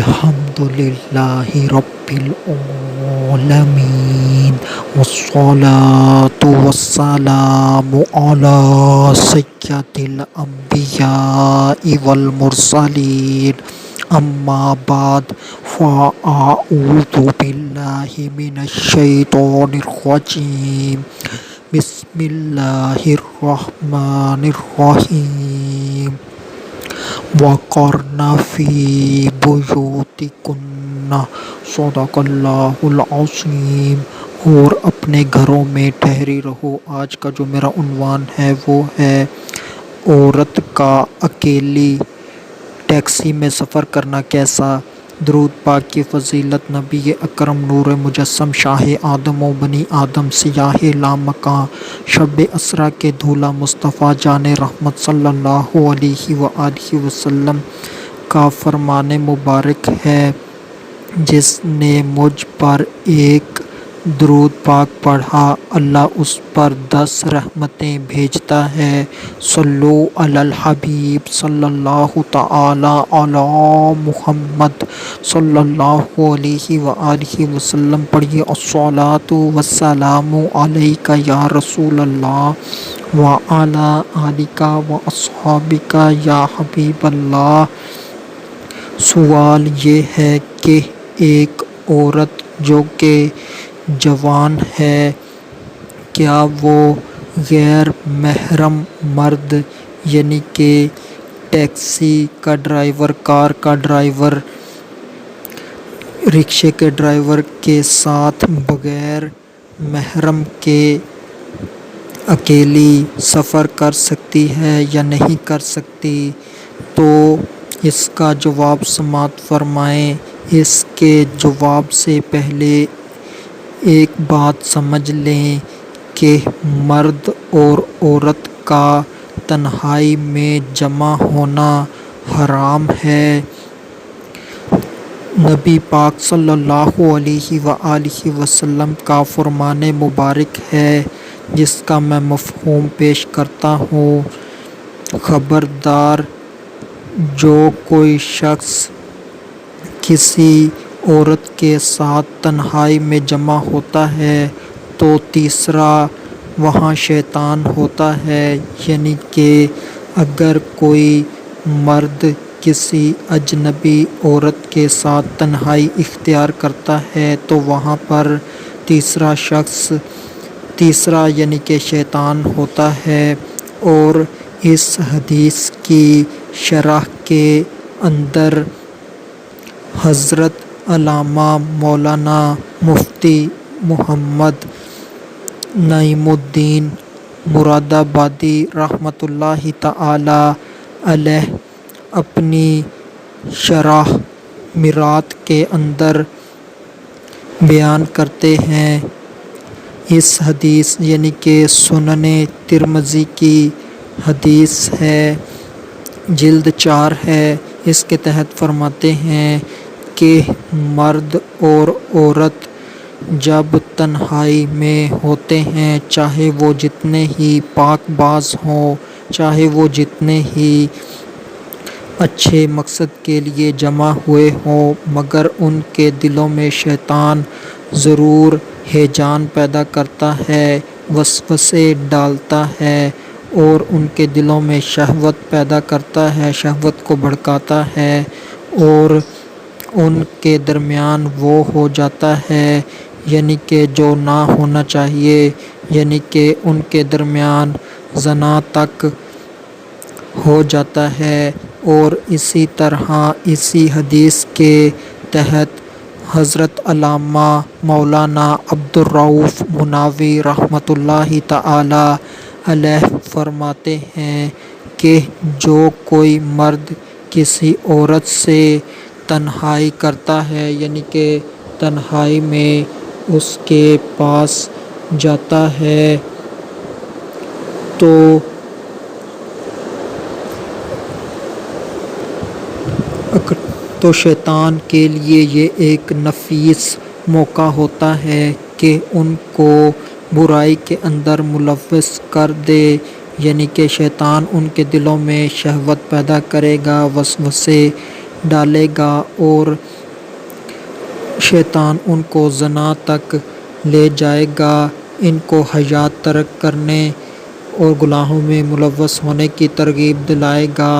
الحمدللہ رب العالمین والصلاة والسلام علی سید الانبیاء والمرسلین اما بعد فاعوذ باللہ من الشیطان الرجیم بسم اللہ الرحمن الرحیم وَقَرْنَ فِي بُيُوتِكُنَّ صدق اللہ العظیم، اور اپنے گھروں میں ٹھہری رہو۔ آج کا جو میرا عنوان ہے وہ ہے عورت کا اکیلی ٹیکسی میں سفر کرنا کیسا۔ درود پاک کی فضیلت نبی اکرم نور مجسم شاہ آدم و بنی آدم سیاہ لامکاں شب اسرا کے دھولا مصطفیٰ جان رحمت صلی اللہ علیہ وآلہ وسلم کا فرمان مبارک ہے، جس نے مجھ پر ایک درود پاک پڑھا اللہ اس پر 10 رحمتیں بھیجتا ہے۔ صلو علی الحبیب صلی اللہ تعالی علی محمد صلی اللہ علیہ وآلہ وسلم پڑھیے۔ الصلاۃ والسلام علیک یا رسول اللہ وعلی آلک واصحابک یا حبیب اللہ۔ سوال یہ ہے کہ ایک عورت جو کہ جوان ہے، کیا وہ غیر محرم مرد یعنی کہ ٹیکسی کا ڈرائیور، کار کا ڈرائیور، رکشے کے ڈرائیور کے ساتھ بغیر محرم کے اکیلی سفر کر سکتی ہے یا نہیں کر سکتی؟ تو اس کا جواب سماعت فرمائیں۔ اس کے جواب سے پہلے ایک بات سمجھ لیں کہ مرد اور عورت کا تنہائی میں جمع ہونا حرام ہے۔ نبی پاک صلی اللہ علیہ وآلہ وسلم کا فرمان مبارک ہے، جس کا میں مفہوم پیش کرتا ہوں۔ خبردار، جو کوئی شخص کسی عورت کے ساتھ تنہائی میں جمع ہوتا ہے تو تیسرا وہاں شیطان ہوتا ہے، یعنی کہ اگر کوئی مرد کسی اجنبی عورت کے ساتھ تنہائی اختیار کرتا ہے تو وہاں پر تیسرا یعنی کہ شیطان ہوتا ہے۔ اور اس حدیث کی شرح کے اندر حضرت علامہ مولانا مفتی محمد نعیم الدین مرادآبادی رحمۃ اللہ تعالی علیہ اپنی شرح مرات کے اندر بیان کرتے ہیں۔ اس حدیث یعنی کہ سنن ترمذی کی حدیث ہے، جلد 4 ہے، اس کے تحت فرماتے ہیں کہ مرد اور عورت جب تنہائی میں ہوتے ہیں، چاہے وہ جتنے ہی پاک باز ہوں، چاہے وہ جتنے ہی اچھے مقصد کے لیے جمع ہوئے ہوں، مگر ان کے دلوں میں شیطان ضرور ہیجان پیدا کرتا ہے، وسوسے ڈالتا ہے اور ان کے دلوں میں شہوت پیدا کرتا ہے، شہوت کو بھڑکاتا ہے، اور ان کے درمیان وہ ہو جاتا ہے یعنی کہ جو نہ ہونا چاہیے، یعنی کہ ان کے درمیان زنا تک ہو جاتا ہے۔ اور اسی طرح اسی حدیث کے تحت حضرت علامہ مولانا عبدالرؤف مناوی رحمۃ اللہ تعالی علیہ فرماتے ہیں کہ جو کوئی مرد کسی عورت سے تنہائی کرتا ہے، یعنی کہ تنہائی میں اس کے پاس جاتا ہے تو شیطان کے لیے یہ ایک نفیس موقع ہوتا ہے کہ ان کو برائی کے اندر ملوث کر دے، یعنی کہ شیطان ان کے دلوں میں شہوت پیدا کرے گا، وسوسے ڈالے گا اور شیطان ان کو زنا تک لے جائے گا، ان کو حیات ترک کرنے اور گناہوں میں ملوث ہونے کی ترغیب دلائے گا۔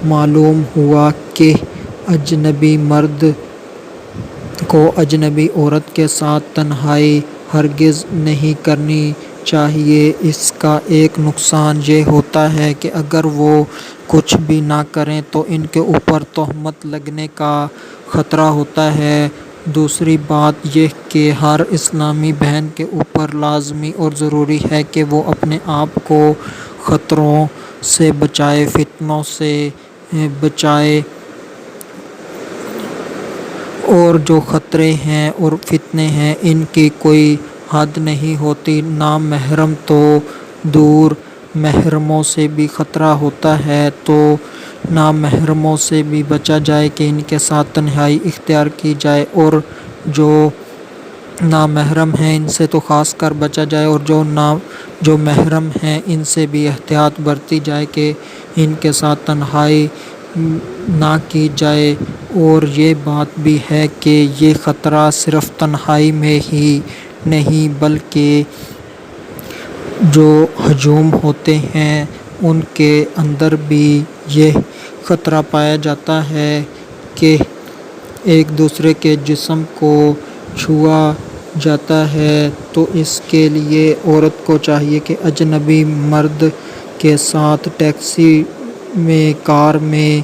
معلوم ہوا کہ اجنبی مرد کو اجنبی عورت کے ساتھ تنہائی ہرگز نہیں کرنی چاہیے۔ اس کا ایک نقصان یہ ہوتا ہے کہ اگر وہ کچھ بھی نہ کریں تو ان کے اوپر تہمت لگنے کا خطرہ ہوتا ہے۔ دوسری بات یہ کہ ہر اسلامی بہن کے اوپر لازمی اور ضروری ہے کہ وہ اپنے آپ کو خطروں سے بچائے، فتنوں سے بچائے، اور جو خطرے ہیں اور فتنے ہیں ان کی کوئی حد نہیں ہوتی۔ نامحرم تو دور، محرموں سے بھی خطرہ ہوتا ہے، تو نامحرموں سے بھی بچا جائے کہ ان کے ساتھ تنہائی اختیار کی جائے، اور جو نامحرم ہیں ان سے تو خاص کر بچا جائے، اور جو محرم ہیں ان سے بھی احتیاط برتی جائے کہ ان کے ساتھ تنہائی نہ کی جائے۔ اور یہ بات بھی ہے کہ یہ خطرہ صرف تنہائی میں ہی نہیں بلکہ جو ہجوم ہوتے ہیں ان کے اندر بھی یہ خطرہ پایا جاتا ہے کہ ایک دوسرے کے جسم کو چھوا جاتا ہے، تو اس کے لیے عورت کو چاہیے کہ اجنبی مرد کے ساتھ ٹیکسی میں، کار میں،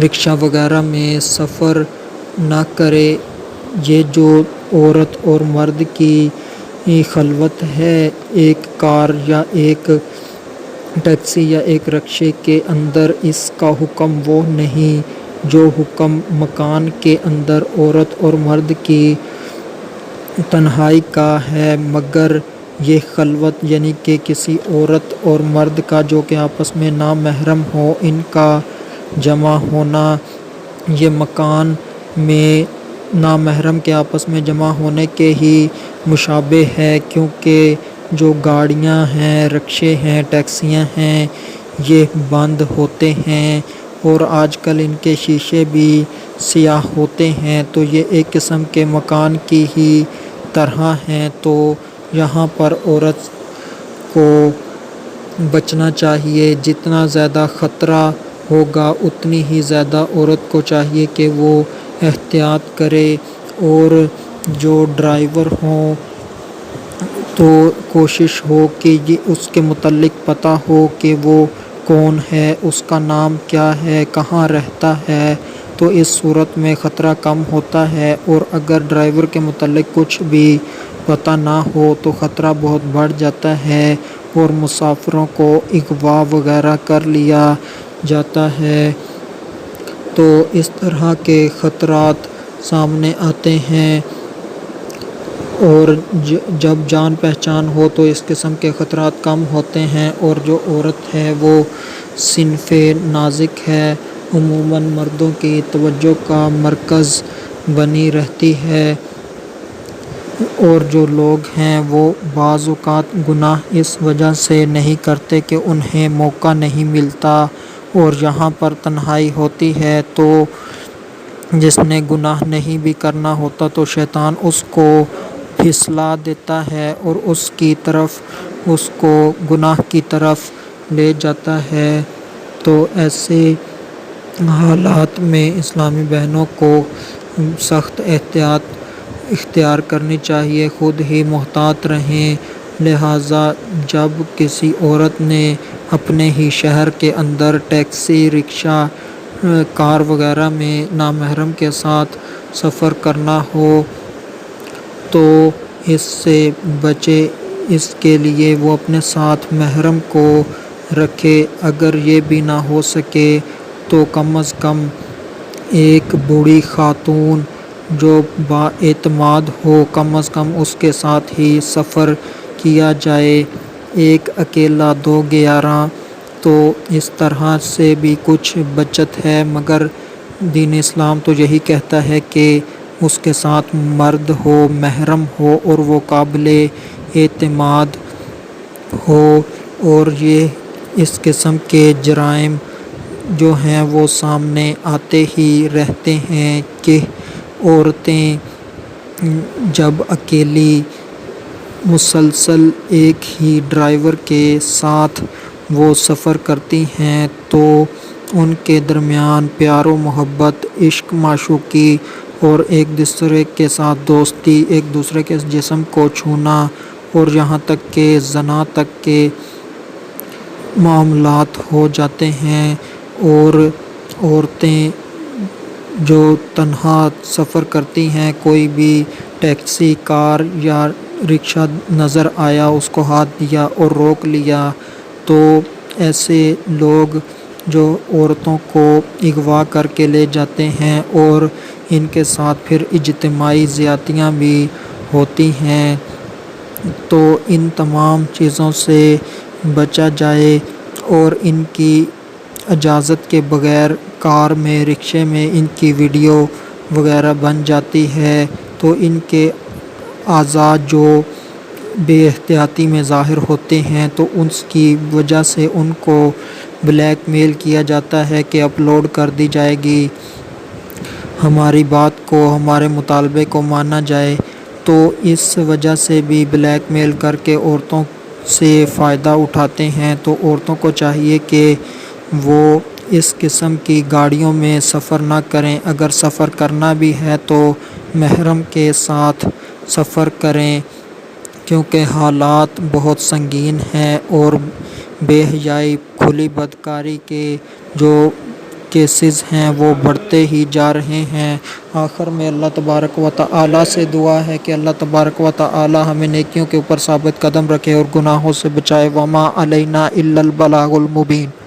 رکشہ وغیرہ میں سفر نہ کرے۔ یہ جو عورت اور مرد کی خلوت ہے ایک کار یا ایک ٹیکسی یا ایک رکشے کے اندر، اس کا حکم وہ نہیں جو حکم مکان کے اندر عورت اور مرد کی تنہائی کا ہے، مگر یہ خلوت یعنی کہ کسی عورت اور مرد کا جو کہ آپس میں نامحرم ہو، ان کا جمع ہونا یہ مکان میں نامحرم کے آپس میں جمع ہونے کے ہی مشابہ ہے، کیونکہ جو گاڑیاں ہیں، رکشے ہیں، ٹیکسیاں ہیں، یہ بند ہوتے ہیں اور آج کل ان کے شیشے بھی سیاہ ہوتے ہیں، تو یہ ایک قسم کے مکان کی ہی طرح ہیں۔ تو یہاں پر عورت کو بچنا چاہیے، جتنا زیادہ خطرہ ہوگا اتنی ہی زیادہ عورت کو چاہیے کہ وہ احتیاط کرے، اور جو ڈرائیور ہوں تو کوشش ہو کہ یہ اس کے متعلق پتہ ہو کہ وہ کون ہے، اس کا نام کیا ہے، کہاں رہتا ہے، تو اس صورت میں خطرہ کم ہوتا ہے۔ اور اگر ڈرائیور کے متعلق کچھ بھی پتہ نہ ہو تو خطرہ بہت بڑھ جاتا ہے اور مسافروں کو اغوا وغیرہ کر لیا جاتا ہے، تو اس طرح کے خطرات سامنے آتے ہیں۔ اور جب جان پہچان ہو تو اس قسم کے خطرات کم ہوتے ہیں، اور جو عورت ہے وہ صنف نازک ہے، عموماً مردوں کی توجہ کا مرکز بنی رہتی ہے، اور جو لوگ ہیں وہ بعض اوقات گناہ اس وجہ سے نہیں کرتے کہ انہیں موقع نہیں ملتا، اور یہاں پر تنہائی ہوتی ہے تو جس نے گناہ نہیں بھی کرنا ہوتا تو شیطان اس کو پھسلا دیتا ہے اور اس کی طرف، اس کو گناہ کی طرف لے جاتا ہے۔ تو ایسے حالات میں اسلامی بہنوں کو سخت احتیاط اختیار کرنی چاہیے، خود ہی محتاط رہیں۔ لہٰذا جب کسی عورت نے اپنے ہی شہر کے اندر ٹیکسی، رکشہ، کار وغیرہ میں نامحرم کے ساتھ سفر کرنا ہو تو اس سے بچے، اس کے لیے وہ اپنے ساتھ محرم کو رکھے۔ اگر یہ بھی نہ ہو سکے تو کم از کم ایک بوڑھی خاتون جو بااعتماد ہو، کم از کم اس کے ساتھ ہی سفر کیا جائے، ایک اکیلا دو 11، تو اس طرح سے بھی کچھ بچت ہے۔ مگر دین اسلام تو یہی کہتا ہے کہ اس کے ساتھ مرد ہو، محرم ہو، اور وہ قابل اعتماد ہو، اور یہ اس قسم کے جرائم جو ہیں وہ سامنے آتے ہی رہتے ہیں کہ عورتیں جب اکیلی مسلسل ایک ہی ڈرائیور کے ساتھ وہ سفر کرتی ہیں تو ان کے درمیان پیار و محبت، عشق، معشوقی اور ایک دوسرے کے ساتھ دوستی، ایک دوسرے کے جسم کو چھونا اور یہاں تک کہ زنا تک کے معاملات ہو جاتے ہیں۔ اور عورتیں جو تنہا سفر کرتی ہیں، کوئی بھی ٹیکسی، کار یا رکشہ نظر آیا، اس کو ہاتھ دیا اور روک لیا، تو ایسے لوگ جو عورتوں کو اغوا کر کے لے جاتے ہیں اور ان کے ساتھ پھر اجتماعی زیادتیاں بھی ہوتی ہیں، تو ان تمام چیزوں سے بچا جائے اور ان کی اجازت کے بغیر کار میں، رکشے میں ان کی ویڈیو وغیرہ بن جاتی ہے تو ان کے اعضاء جو بے احتیاطی میں ظاہر ہوتے ہیں تو اس کی وجہ سے ان کو بلیک میل کیا جاتا ہے کہ اپلوڈ کر دی جائے گی، ہماری بات کو، ہمارے مطالبے کو مانا جائے۔ تو اس وجہ سے بھی بلیک میل کر کے عورتوں سے فائدہ اٹھاتے ہیں۔ تو عورتوں کو چاہیے کہ وہ اس قسم کی گاڑیوں میں سفر نہ کریں، اگر سفر کرنا بھی ہے تو محرم کے ساتھ سفر کریں، کیونکہ حالات بہت سنگین ہیں اور بے حیائی، کھلی بدکاری کے جو کیسز ہیں وہ بڑھتے ہی جا رہے ہیں۔ آخر میں اللہ تبارک و تعالی سے دعا ہے کہ اللہ تبارک و تعالی ہمیں نیکیوں کے اوپر ثابت قدم رکھے اور گناہوں سے بچائے۔ وما علینا الا البلاغ المبین۔